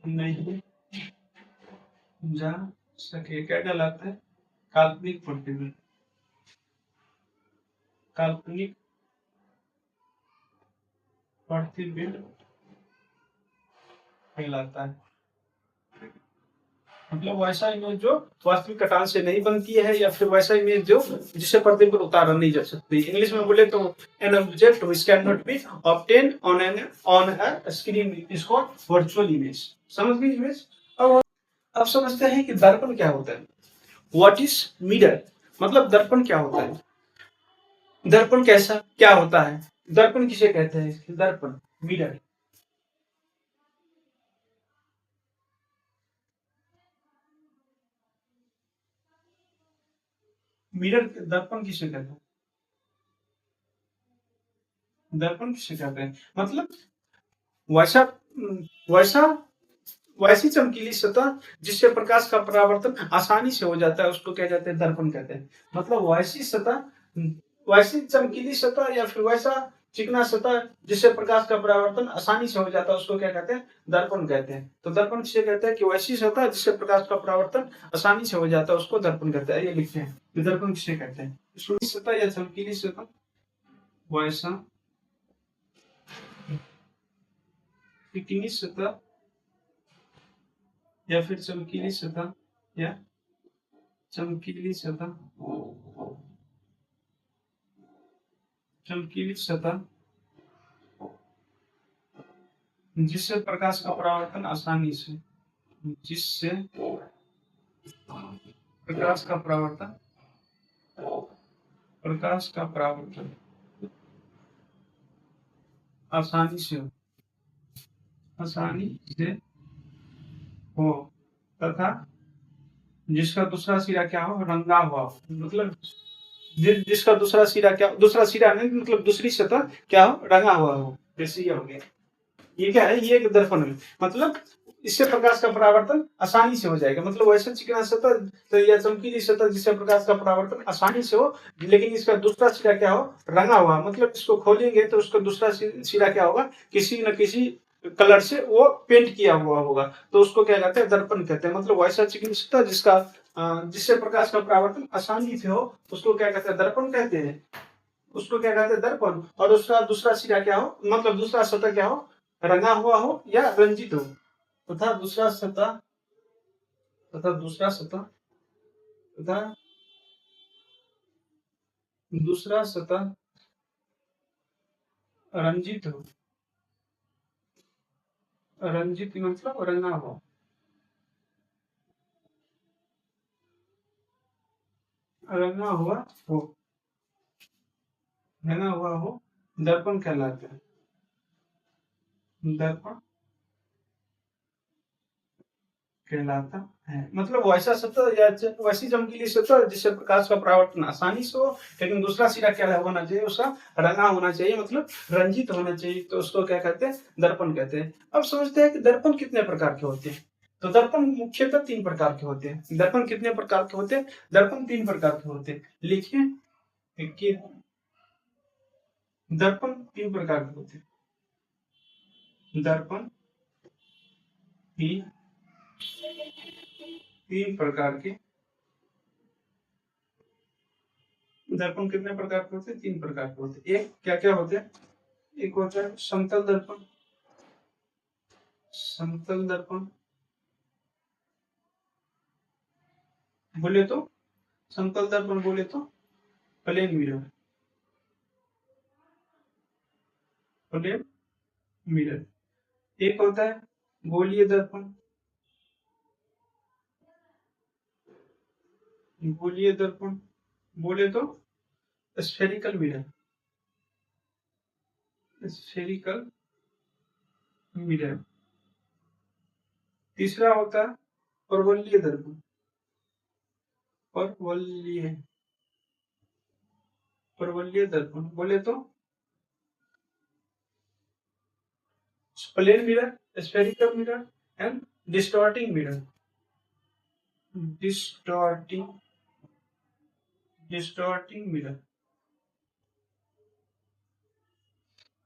नहीं जा सके, क्या कहलाता है, काल्पनिक प्रतिबिंब। काल्पनिक प्रतिबिंब कहलाता है। मतलब वैसा इमेज जो वास्तविक घटना से नहीं बनती है, या फिर वैसा इमेज जो जिसे पर्दे पर उतारा नहीं जा सकती। इंग्लिश में बोले तो an object which can not be obtained on a screen is called virtual image. समझ गए इमेज। अब समझते हैं कि दर्पण क्या होता है। व्हाट इज मिरर, मतलब दर्पण क्या होता है, दर्पण कैसा क्या होता है, दर्पण किसे कहते हैं, दर्पण मिरर। मिरर दर्पण किसे कहते हैं, दर्पण किसे कहते हैं मतलब वैसा वैसा वैसी चमकीली सतह जिससे प्रकाश का परावर्तन आसानी से हो जाता है उसको क्या कहते हैं, दर्पण कहते हैं। मतलब वैसी सतह, वैसी चमकीली सतह या फिर वैसा चिकना सतह जिससे प्रकाश का परावर्तन आसानी से हो जाता है उसको क्या कहते हैं, दर्पण कहते हैं। तो दर्पण किसे कहते हैं कि वैसी सतह जिससे प्रकाश का परावर्तन आसानी से हो जाता है उसको दर्पण कहते हैं। ये लिखते हैं कि दर्पण किसे कहते हैं, सतह या चमकीली सतह, वैसा चिकनी सतह या फिर चमकीली सतह, या चमकीली सतह, चमकीली सतह जिससे प्रकाश का परावर्तन आसानी से, जिससे प्रकाश का परावर्तन, प्रकाश का परावर्तन आसानी से हो, आसानी से हो, तथा जिसका दूसरा सिरा क्या हो, रंगा हुआ हो। मतलब जिसका दूसरा सिरा क्या, दूसरा सिरा नहीं मतलब दूसरी सतह क्या हो, रंगा हुआ हो। जैसे ये हो गया, ये क्या है, ये एक दर्पण है। मतलब इससे प्रकाश का परावर्तन आसानी से हो जाएगा। मतलब वैसे चिकना सतह तो या चमकीली सतह जिससे प्रकाश का परावर्तन आसानी से हो, लेकिन इसका दूसरा सिरा क्या हो, रंगा हुआ। मतलब इसको खोलेंगे तो उसका दूसरा सिरा क्या होगा, किसी न किसी कलर से वो पेंट किया हुआ होगा, तो उसको क्या कहते हैं, दर्पण कहते हैं। मतलब वैसा चिकनी सतह जिसका जिससे प्रकाश का परावर्तन आसानी से हो उसको क्या कहते हैं, दर्पण कहते हैं। उसको क्या कहते हैं, दर्पण। और उसका दूसरा सिरा क्या हो, मतलब दूसरा सतह क्या हो, रंगा हुआ हो या रंजित हो, तथा दूसरा सतह, तथा दूसरा सतह, तथा दूसरा सतह रंजित हो, रंजित मतलब रंगा हो, रंगा हुआ हो। रंगा हुआ हो दर्पण कहलाता है। दर्पण कहलाता है। मतलब वैसा सतह या वैसी चमकीली सतह जिससे प्रकाश का परावर्तन आसानी से हो, लेकिन दूसरा सिरा क्या होना चाहिए, उसका रंगा होना चाहिए, मतलब रंजित होना चाहिए, तो उसको क्या कहते हैं, दर्पण कहते हैं। अब समझते हैं कि दर्पण कितने प्रकार के होते हैं। तो दर्पण मुख्यतः 3 प्रकार के होते हैं। दर्पण कितने प्रकार के होते हैं? दर्पण 3 प्रकार के होते हैं। लिखिए कि दर्पण 3 प्रकार के होते हैं। दर्पण 3 प्रकार के। दर्पण कितने प्रकार के होते हैं? 3 प्रकार के होते हैं। एक क्या क्या होते हैं? एक होता है समतल दर्पण। समतल दर्पण बोले तो, समतल दर्पण बोले तो प्लेन मिरर। Plane mirror. एक होता है गोलीय दर्पण। गोलीय दर्पण बोले तो स्फेरिकल मिरर। Spherical mirror. तीसरा होता है परवलयीय दर्पण। परवलयीय परवलयीय दर्पण बोले तो plane mirror, spherical mirror and distorting mirror. Distorting mirror.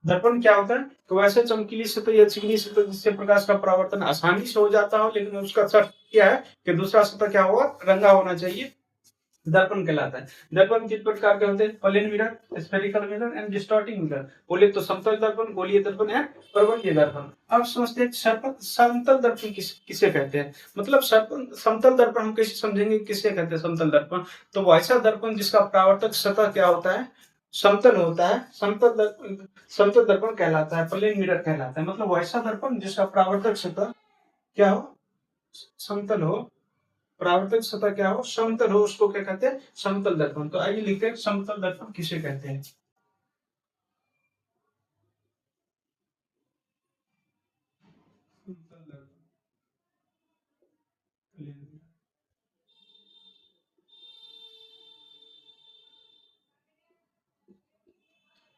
दर्पण क्या होता है? तो वैसे चमकीली सतह या चिकनी सतह जिससे प्रकाश का परावर्तन आसानी से हो जाता हो, लेकिन उसका शर्त क्या है कि दूसरा सतह क्या होगा, रंगा होना चाहिए, दर्पण कहलाता है। दर्पण किस प्रकार के होते हैं? Plane mirror, spherical mirror and distorting mirror. बोले तो समतल दर्पण, गोलीय दर्पण एंड परवलयीय दर्पण। अब समझते हैं समतल दर्पण किसे कहते हैं। मतलब समतल दर्पण हम कैसे समझेंगे, किसे कहते हैं समतल दर्पण? तो वैसा दर्पण जिसका परावर्तक सतह क्या होता है, समतल होता है। समतल दर्पण कहलाता है, प्लेन मिरर कहलाता है। मतलब वैसा दर्पण जिसका परावर्तक सतह क्या हो, समतल हो। परावर्तक सतह क्या हो, समतल हो, उसको क्या कहते हैं, समतल दर्पण। तो आइए लिखते हैं समतल दर्पण किसे कहते हैं। समतल दर्पण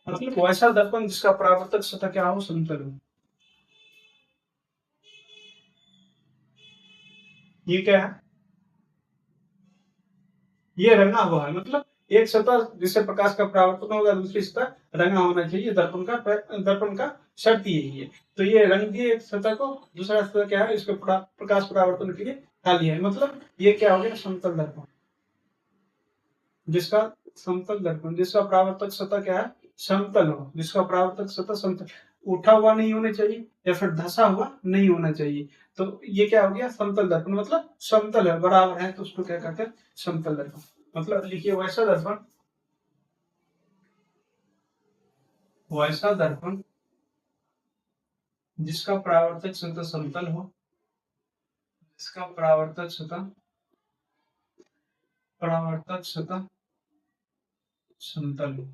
मतलब वैसा दर्पण जिसका परावर्तक सतह क्या हो, समतल हो। ये क्या है, ये रंगा हुआ है। मतलब एक सतह जिससे प्रकाश का परावर्तन होगा, दूसरी सतह रंगा होना चाहिए। दर्पण का शर्त यही है। तो ये रंग दिए एक सतह को, दूसरा सतह क्या है, इसको प्रकाश परावर्तन के लिए खाली है। मतलब ये क्या हो गया, समतल दर्पण। जिसका समतल दर्पण जिसका परावर्तक सतह क्या है, समतल हो। जिसका परावर्तक सतह समतल, उठा हुआ नहीं होना चाहिए या फिर धसा हुआ नहीं होना चाहिए। तो ये क्या हो गया, समतल दर्पण। मतलब समतल है, बराबर है, तो उसको क्या कहते हैं, समतल दर्पण। मतलब लिखिए वैसा दर्पण जिसका परावर्तक सतह समतल हो। जिसका परावर्तक सतह समतल हो।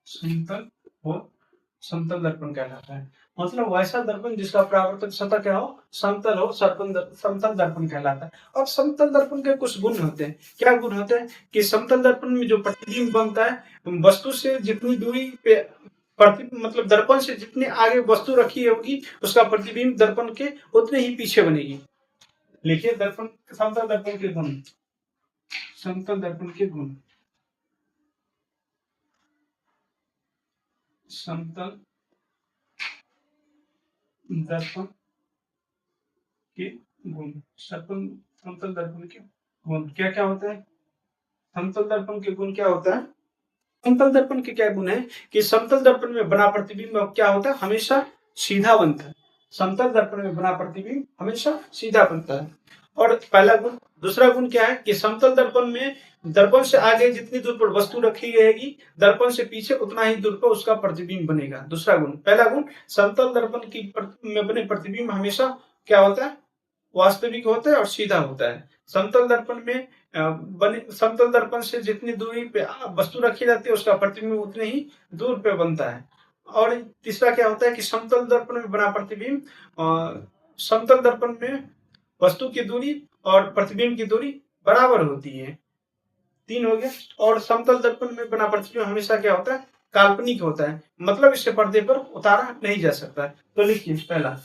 समतल हो, समतल दर्पण कहलाता है। मतलब वैसा दर्पण जिसका परावर्तक सतह क्या हो, समतल हो, समतल दर्पण कहलाता है। अब समतल दर्पण के कुछ गुण होते हैं। क्या गुण होते हैं कि समतल दर्पण में जो प्रतिबिंब बनता है, वस्तु से जितनी दूरी पे मतलब दर्पण से जितनी आगे वस्तु रखी होगी, उसका प्रतिबिंब दर्पण के उतने ही पीछे बनेगी। लिखिए दर्पण, समतल दर्पण के गुण। समतल दर्पण के गुण। समतल दर्पण के गुण। समतल दर्पण के गुण क्या क्या होता है? समतल दर्पण के गुण क्या होता है? समतल दर्पण के क्या गुण है कि समतल दर्पण में बना प्रतिबिंब क्या होता है, हमेशा सीधा बनता है। समतल दर्पण में बना प्रतिबिंब हमेशा सीधा बनता है। और पहला गुण। दूसरा गुण क्या है कि समतल दर्पण में दर्पण से आगे जितनी दूर पर वस्तु रखी रहेगी, दर्पण से पीछे उतना ही दूर पर उसका प्रतिबिंब बनेगा। दूसरा गुण। पहला गुण, समतल दर्पण की में बने प्रतिबिंब हमेशा क्या होता है, वास्तविक होता है और सीधा होता है। समतल दर्पण में समतल दर्पण से जितनी दूरी पे वस्तु रखी जाती है उसका प्रतिबिंब उतने ही दूर पे बनता है। और तीसरा क्या होता है कि समतल दर्पण में बना प्रतिबिंब समतल दर्पण में वस्तु की दूरी और प्रतिबिंब की दूरी बराबर होती है। 3 हो गया। और समतल दर्पण में बना प्रतिबिंब हमेशा क्या होता है, काल्पनिक होता है, मतलब इसे पर्दे पर उतारा नहीं जा सकता। तो लिखिए पहला,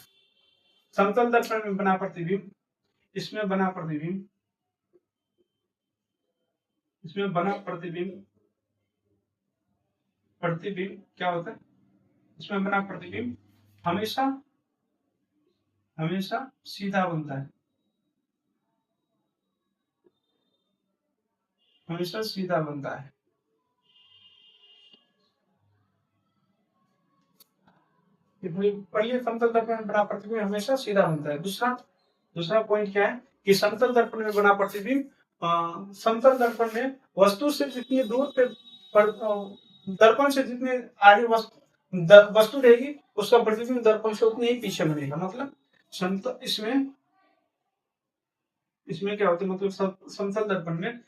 समतल दर्पण में बना प्रतिबिंब, इसमें बना प्रतिबिंब, इसमें बना प्रतिबिंब, प्रतिबिंब क्या होता है, इसमें बना प्रतिबिंब हमेशा हमेशा सीधा बनता है, हमेशा सीधा बनता है। पहले समतल दर्पण में बना प्रतिबिंब हमेशा सीधा बनता है। दूसरा पॉइंट क्या है कि समतल दर्पण में बना प्रतिबिंब समतल दर्पण में वस्तु से जितनी दूर पे दर्पण से जितने आगे वस्तु रहेगी उसका प्रतिबिंब दर्पण से उतने ही पीछे बनेगा। मतलब समतल इसमें क्या होता है, मतलब समतल दर्पण में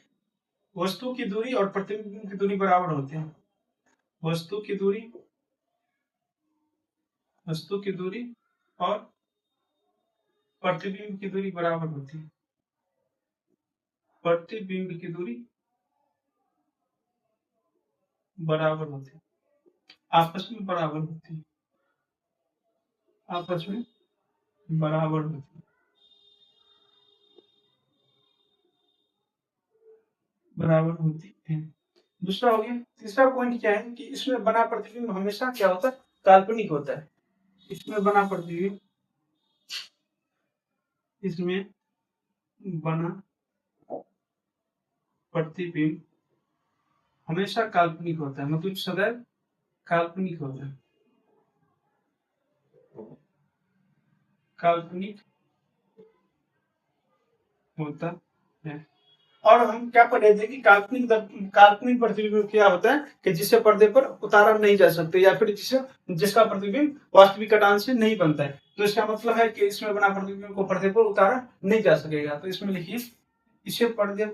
वस्तु की दूरी और प्रतिबिंब की दूरी बराबर होती है। वस्तु की दूरी और प्रतिबिंब की दूरी बराबर होती है। प्रतिबिंब की दूरी बराबर होती है, आपस में बराबर होती है, आपस में बराबर होती है, बराबर होती है। दूसरा हो गया। तीसरा पॉइंट क्या है कि इसमें बना प्रतिबिंब हमेशा क्या होता है, काल्पनिक होता है। इसमें बना प्रतिबिंब, इसमें बना प्रतिबिंब हमेशा काल्पनिक होता है, मतलब सदैव काल्पनिक होता है, काल्पनिक होता है। और हम क्या पढ़े थे कि काल्पनिक प्रतिबिंब क्या होता है कि जिसे पर्दे पर उतारा नहीं जा सकते या फिर जिसका प्रतिबिंब वास्तविक कटान से नहीं बनता है। तो इसका मतलब है कि इसमें बना प्रतिबिंब को पर्दे पर उतारा नहीं जा सकेगा। तो इसमें लिखिए, इसे पर्दे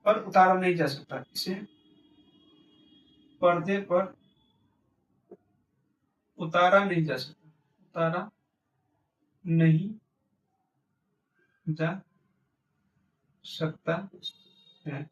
पर उतारा नहीं जा सकता, इसे पर्दे पर उतारा नहीं जा सकता, उतारा नहीं जा सकता है।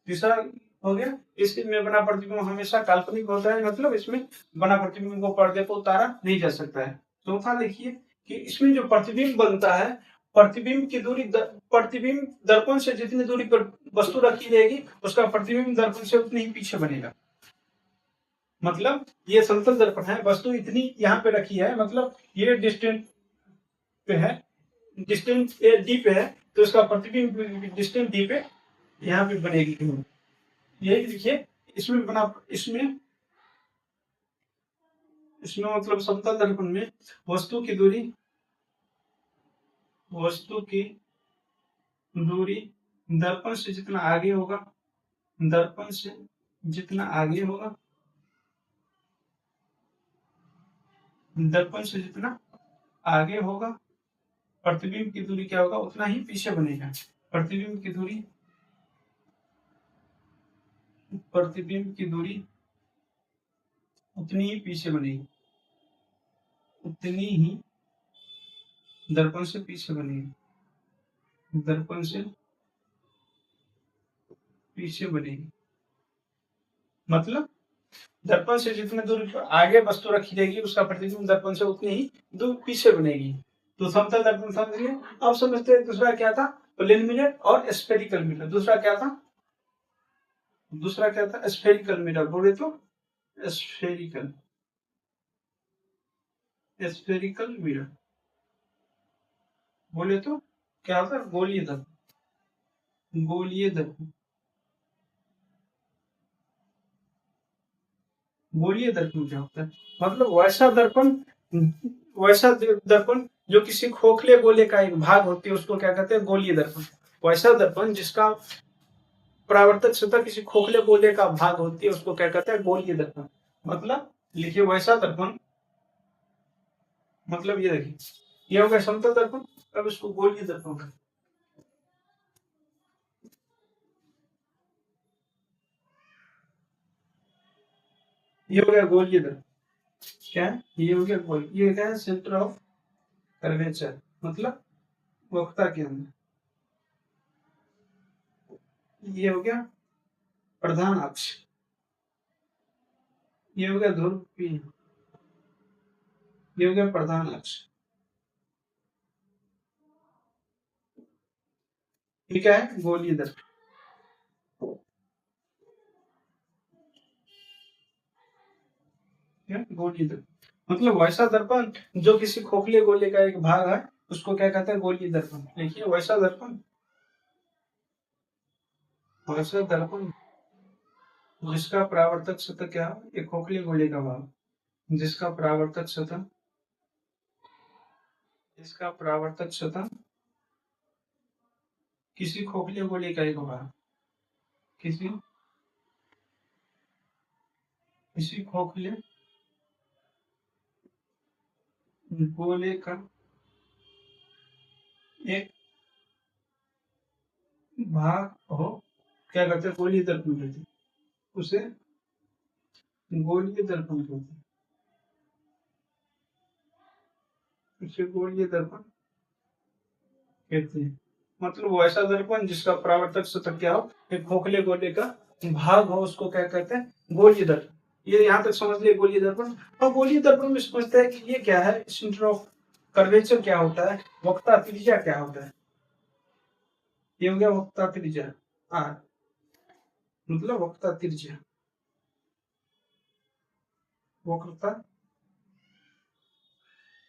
तीसरा हो गया, इसमें बना प्रतिबिंब हमेशा काल्पनिक होता है, मतलब इसमें बना प्रतिबिंब को पर्दे पर उतारा नहीं जा सकता है। चौथा देखिए कि इसमें जो प्रतिबिंब बनता है, प्रतिबिंब की दूरी प्रतिबिंब दर्पण से जितनी दूरी पर वस्तु रखी रहेगी उसका प्रतिबिंब दर्पण से उतनी ही पीछे बनेगा। मतलब ये समतल दर्पण है, वस्तु इतनी यहाँ पे रखी है, मतलब ये डिस्टेंस पे है, डिस्टेंस डी पे है, तो इसका प्रतिबिंब डिस्टेंस डी पे यहाँ पे बनेगी। यही देखिए, इसमें बना इसमें मतलब समतल दर्पण में वस्तु की दूरी दर्पण से जितना आगे होगा, दर्पण से जितना आगे होगा, दर्पण से जितना आगे होगा, प्रतिबिंब की दूरी क्या होगा, उतना ही पीछे बनेगा। प्रतिबिंब की दूरी उतनी ही पीछे बनेगी, उतनी ही दर्पण से पीछे बनेगी, दर्पण से पीछे बनेगी। मतलब दर्पण से जितने दूर पर आगे वस्तु रखी जाएगी उसका प्रतिबिंब दर्पण से उतनी ही दूर पीछे बनेगी। तो समतल दर्पण समझ लिए। अब समझते हैं दूसरा क्या था, प्लेन मिरर और स्फेरिकल मिरर। दूसरा क्या था, स्फेरिकल मिरर। बोले तो स्फेरिकल मिरर, बोले तो क्या होता है, गोलीय दर्पण। गोलीय दर्पण क्या होता है, मतलब वैसा दर्पण जो किसी खोखले गोले का एक भाग होती है उसको क्या कहते हैं, गोलीय दर्पण। वैसा दर्पण जिसका परावर्तक सतह किसी खोखले गोले का भाग होती है उसको क्या कहते हैं, गोलीय दर्पण। मतलब लिखिए वैसा दर्पण, मतलब ये देखिए, ये हो गया समतल दर्पण। अब इसको गोलीय दर्पण का, ये हो गया गोलीय दर्पण। क्या है? ये हो गया गोल, ये क्या है? सेंटर ऑफ कर्वेचर, मतलब वक्रता केंद्र। ये हो गया प्रधान अक्ष, ये हो गया ध्रुव P, ये हो गया प्रधान अक्ष। ये क्या है? गोलीय दर्पण। गोलीय दर्पण मतलब वैसा दर्पण जो किसी खोखले गोले का एक भाग है, उसको क्या कहते हैं? गोलीय दर्पण। देखिए वैसा दर्पण, वैसा दर्पण जिसका परावर्तक सतह क्या हो? एक खोखले गोले का भाग, जिसका परावर्तक सतह, इसका परावर्तक सतह किसी खोखले गोले का एक भाग, किसी किसी खोखले गोले का एक भाग हो, क्या कहते हैं? गोलीय दर्पण कहते हैं उसे, गोलीय दर्पण कहते हैं उसे, गोलीय दर्पण कहते हैं। मतलब वैसा दर्पण जिसका परावर्तक सतह क्या हो? एक खोखले गोले का भाग हो, उसको क्या कहते हैं? गोलीय दर्पण। ये यहाँ तक समझ लिए गोलीय दर्पण। और गोलीय दर्पण में समझते हैं कि ये क्या है? सेंटर ऑफ कर्वेचर क्या होता है, वक्रता त्रिज्या क्या होता है। ये हो गया वक्रता त्रिज्या आर, मतलब वक्रता त्रिज्या, वक्रता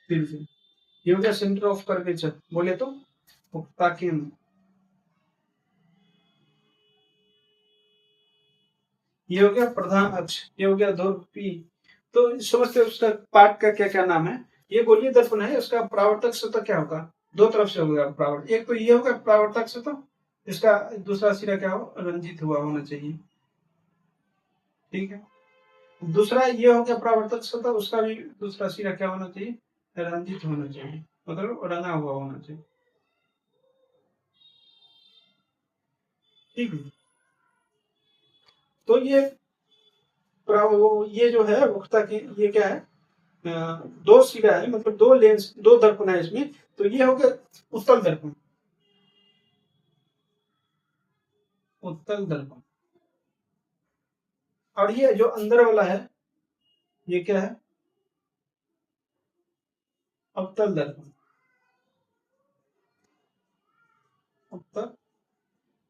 त्रिज्या। ये हो गया सेंटर ऑफ कर्वेचर, बोले तो वक्रता केंद्र। ये हो गया प्रधान अक्ष, ये हो गया ध्रुव P। तो समझते हैं उसका पार्ट का क्या क्या नाम है। ये गोलीय दर्पण है, उसका परावर्तक सतह क्या होगा? दो तरफ से होगा परावर्तक, एक तो ये होगा परावर्तक सतह, इसका दूसरा सिरा क्या हो? रंजित हुआ होना चाहिए, ठीक है। दूसरा ये हो गया परावर्तक सतह, उसका भी दूसरा सिरा क्या होना चाहिए? रंजित होना चाहिए, मतलब रंगा हुआ होना चाहिए, ठीक है। तो ये जो है वक्रता की, ये क्या है? दो सिरा है, मतलब दो लेंस, दो दर्पण है इसमें। तो ये हो गया उत्तल दर्पण, उत्तल दर्पण। और ये जो अंदर वाला है, ये क्या है? अवतल दर्पण, अवतल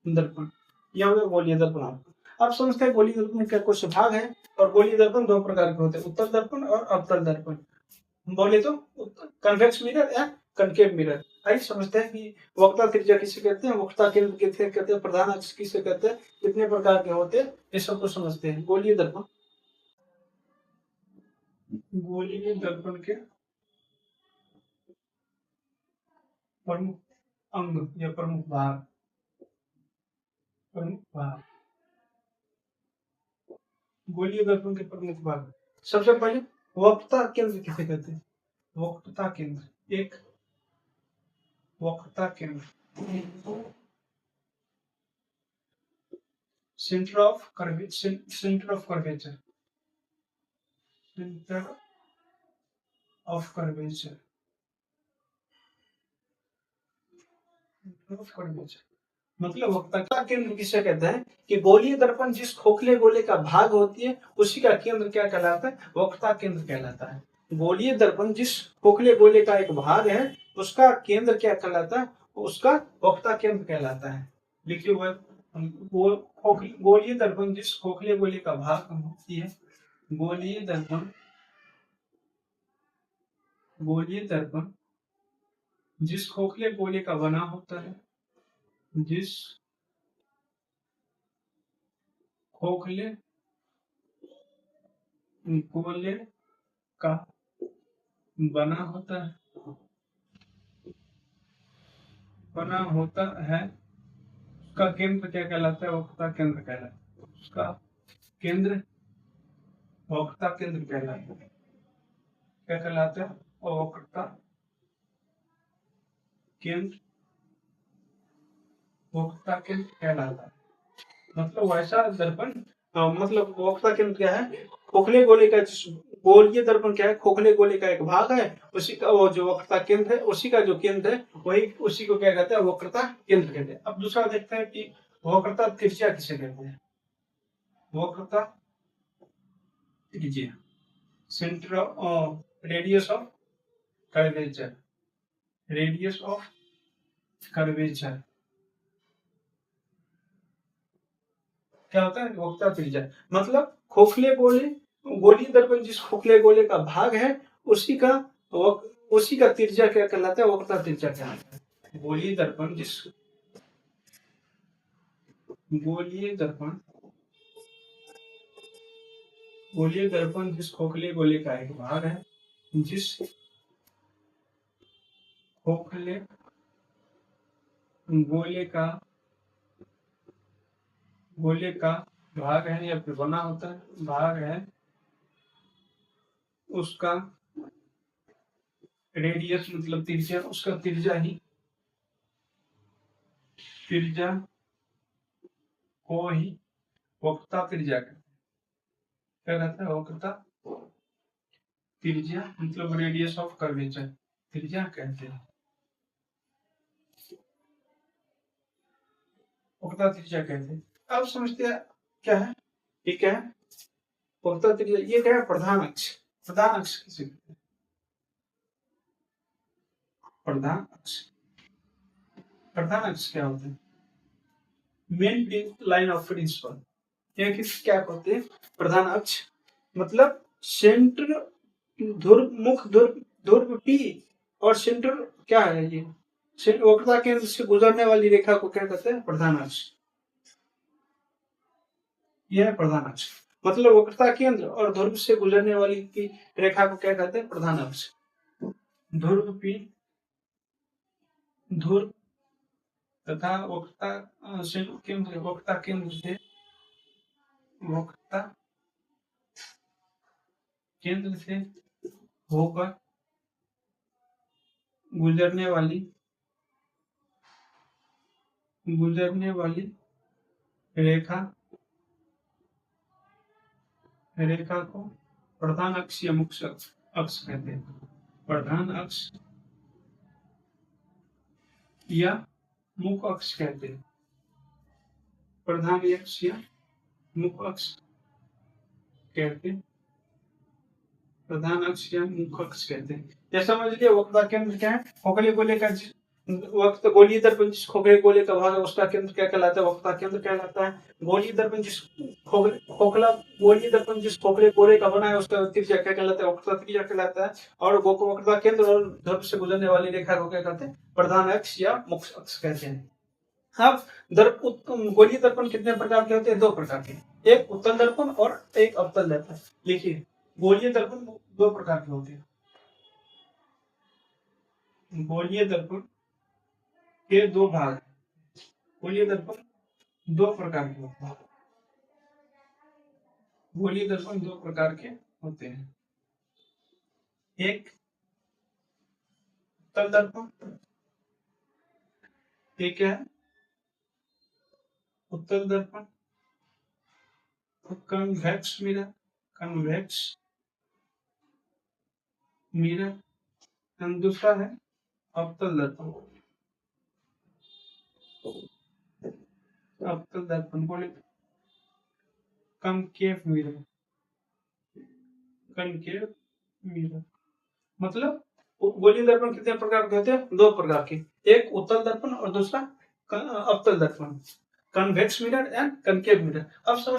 दर्पण। यह हो गया गोलीय दर्पण। आप समझते हैं गोलीय दर्पण का कुछ भाग है। और गोलीय दर्पण दो प्रकार के होते हैं, उत्तल दर्पण और अवतल दर्पण। बोले तो कन्वेक्स मिरर या कनकेव मिरर। आइए समझते हैं कि वक्रता त्रिज्या किसे कहते हैं, वक्रता केंद्र किसे कहते हैं, प्रधान अक्ष किसे कहते हैं, कितने प्रकार के होते हैं, ये सबको समझते हैं। गोलीय दर्पण, गोलीय दर्पण के प्रमुख अंग या प्रमुख भाग, प्रमुख भाग, गोलीय दर्पण के प्रमुख भाग। सबसे पहले वक्रता केंद्र किसे कहते हैं? वक्रता केंद्र, एक वक्रता केंद्र, centre of curvature, centre of curvature, centre of curvature, centre of curvature. मतलब वक्रता केंद्र किसे कहते हैं? कि गोलीय दर्पण जिस खोखले गोले का भाग होती है, उसी का केंद्र क्या कहलाता है? वक्रता केंद्र कहलाता है। गोलीय दर्पण जिस खोखले गोले का एक भाग है, उसका केंद्र क्या कहलाता है? उसका वक्रता केंद्र कहलाता है। लिखिए वो गोलीय दर्पण जिस खोखले गोले का भाग होती है, गोलीय दर्पण, गोलीय दर्पण जिस खोखले गोले का बना होता है, जिस खोखले गोले का बना होता है, बना होता है, उसका केंद्र क्या कहलाता है? वक्रता केंद्र कहलाता है। उसका केंद्र वक्रता केंद्र कहलाता है। क्या कहलाता है? वक्रता केंद्र वक्रता केंद्र कहलाता है। मतलब वैसा दर्पण मतलब वक्रता केंद्र क्या है, खोखले गोले का गोलीय दर्पण क्या है, खोखले गोले का एक भाग है, उसी का वो जो वक्रता केंद्र है, उसी का जो केंद्र है वही उसी को क्या कहते हैं, वक्रता केंद्र कहते हैं। अब दूसरा देखते हैं कि वक्रता त्रिज्या किसे कहते हैं। वक्रता त्रिज्या centre of radius of curvature, radius of curvature क्या होता है, वक्रता त्रिज्या। मतलब खोखले गोले गोलीय दर्पण जिस खोखले गोले का भाग है उसी का त्रिज्या क्या कहलाता है, वक्रता त्रिज्या कहलाता है। गोलीय दर्पण जिस खोखले गोले का एक भाग है, जिस खोखले गोले का भाग है या फिर बना होता है भाग है, उसका रेडियस मतलब त्रिज्या, उसका त्रिज्या को ही वक्रता त्रिज्या क्या कहता है, वक्रता त्रिज्या मतलब रेडियस ऑफ कर्वेचर त्रिज्या कहते हैं, वक्रता त्रिज्या कहते हैं। अब समझते हैं क्या है, ये क्या है वक्रता त्रिज्या, ये क्या है, प्रधान अक्ष। प्रधान अक्ष किसे कहते हैं, प्रधान अक्ष। प्रधान अक्ष क्या होता है, मेन लाइन ऑफ प्रिंसिपल। ये किस क्या कहते हैं, प्रधान अक्ष मतलब सेंटर ध्रुव मुख ध्रुव P और सेंटर क्या है, ये वक्रता केंद्र से गुजरने वाली रेखा को क्या कहते हैं, प्रधान अक्ष। यह है प्रधान अक्ष। मतलब वक्रता केंद्र और ध्रुव से गुजरने वाली की रेखा को क्या कहते हैं, प्रधान अक्ष। ध्रुव P ध्रुव तथा वक्रता केंद्र से होकर गुजरने वाली रेखा को प्रधान अक्ष या मुख्य अक्ष कहते हैं। प्रधान अक्ष या मुख्य अक्ष कहते हैं। प्रधान अक्ष या मुख्य अक्ष कहते हैं। प्रधान अक्ष या मुख्य अक्ष कहते हैं। यह समझ लिया वक्रता केंद्र क्या है, खोखले गोले का वक्त गोलीय दर्पण जिस खोखले गोले का भाग है उसका केंद्र क्या कहलाता है, वक्रता केंद्र कहलाता है। गोलीय दर्पण जिस खोखले गोले का बना है उसका त्रिज्या क्या कहलाता है, वक्रता त्रिज्या कहलाता है। और वक्रता केंद्र और ध्रुव से गुजरने वाली रेखा को क्या कहते हैं, प्रधान अक्ष या मुख्य अक्ष कहते हैं। अब गोलीय दर्पण कितने प्रकार के होते हैं, दो प्रकार के, एक उत्तल दर्पण और एक अवतल दर्पण। लिखिए गोलीय दर्पण दो प्रकार के होते हैं। गोलीय दर्पण के दो भाग, गोलीय दर्पण दो प्रकार के होते हैं। गोलीय दर्पण दो प्रकार के होते हैं, एक उत्तल दर्पण, एक है उत्तल दर्पण कन्वेक्स मिरर, दूसरा है अवतल दर्पण। अवतल दर्पण बोले कनकेव मिरर। मतलब गोलीय दर्पण कितने प्रकार के होते हैं, दो प्रकार के, एक उत्तल दर्पण और दूसरा अवतल दर्पण, convex mirror and concave mirror. अब समझ